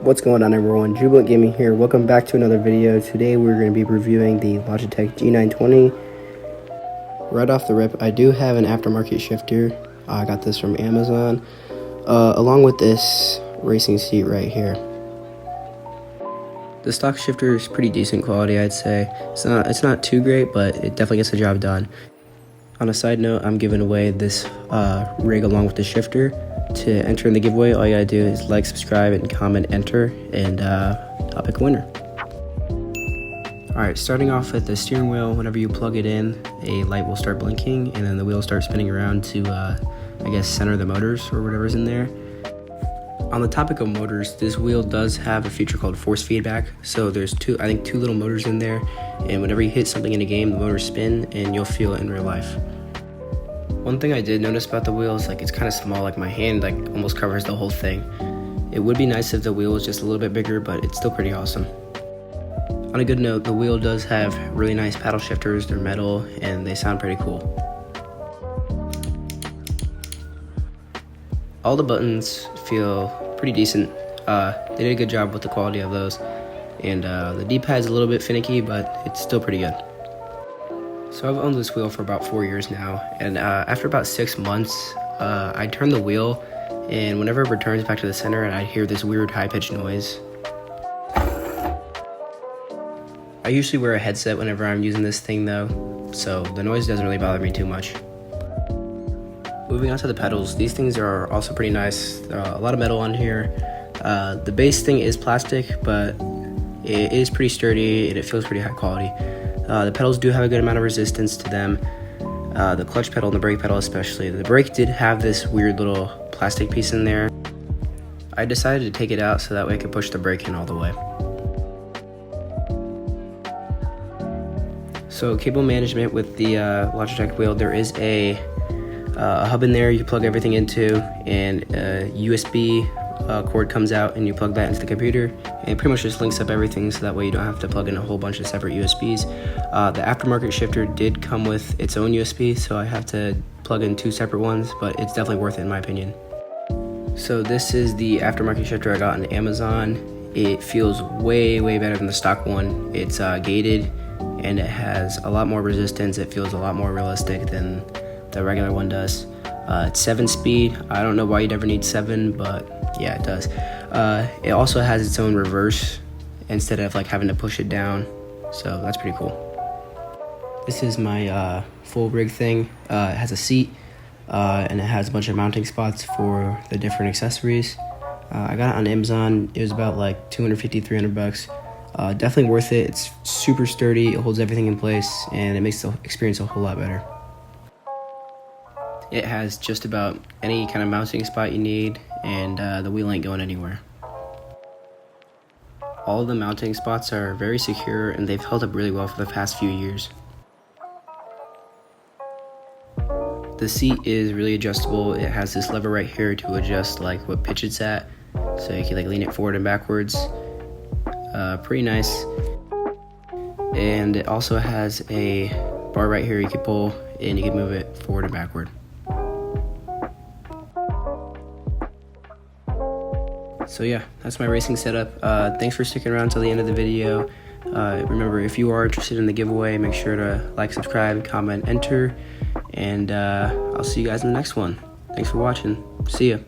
What's going on, everyone? Jubilant Gaming here. Welcome back to another video. Today we're going to be reviewing the Logitech G920. Right off the rip, I do have an aftermarket shifter. I got this from Amazon, along with this racing seat right here. The stock shifter is pretty decent quality, I'd say. It's not too great, but it definitely gets the job done. On a side note, I'm giving away this rig along with the shifter. To enter in the giveaway, all you gotta do is like, subscribe, and comment enter, and I'll pick a winner. Alright, starting off with the steering wheel, whenever you plug it in, a light will start blinking, and then the wheel will start spinning around to, I guess, center the motors or whatever's in there. On the topic of motors, this wheel does have a feature called force feedback. So there's two little motors in there, and whenever you hit something in a game, the motors spin, and you'll feel it in real life. One thing I did notice about the wheel is it's kind of small, my hand almost covers the whole thing. It would be nice if the wheel was just a little bit bigger, but it's still pretty awesome. On a good note, the wheel does have really nice paddle shifters. They're metal and they sound pretty cool. All the buttons feel pretty decent. They did a good job with the quality of those, and the D-pad's a little bit finicky, but it's still pretty good. So I've owned this wheel for about 4 years now, and after about 6 months, I turn the wheel, and whenever it returns back to the center, I hear this weird high-pitched noise. I usually wear a headset whenever I'm using this thing though, so the noise doesn't really bother me too much. Moving on to the pedals, these things are also pretty nice. A lot of metal on here. The base thing is plastic, but it is pretty sturdy and it feels pretty high quality. The pedals do have a good amount of resistance to them. The clutch pedal and the brake pedal especially. The brake did have this weird little plastic piece in there. I decided to take it out so that way I could push the brake in all the way. So cable management with the Logitech wheel, there is a hub in there you plug everything into, and a USB cord comes out and you plug that into the computer, and it pretty much just links up everything so that way you don't have to plug in a whole bunch of separate USBs. The aftermarket shifter did come with its own USB, so I have to plug in 2 separate ones, but it's definitely worth it in my opinion. So this is the aftermarket shifter I got on Amazon. It feels way better than the stock one. It's gated and it has a lot more resistance. It feels a lot more realistic than the regular one does. It's 7-speed. I don't know why you'd ever need 7, but yeah, it does. It also has its own reverse instead of having to push it down, so that's pretty cool. This is my full rig thing. It has a seat and it has a bunch of mounting spots for the different accessories. I got it on Amazon. It was about $250-300. Definitely worth it. It's super sturdy. It holds everything in place and it makes the experience a whole lot better. It has just about any kind of mounting spot you need, and the wheel ain't going anywhere. All the mounting spots are very secure and they've held up really well for the past few years. The seat is really adjustable. It has this lever right here to adjust what pitch it's at, so you can lean it forward and backwards. Pretty nice. And it also has a bar right here you can pull and you can move it forward and backward. So yeah, that's my racing setup. Thanks for sticking around till the end of the video. Remember, if you are interested in the giveaway, make sure to like, subscribe, comment, enter, and I'll see you guys in the next one. Thanks for watching. See ya.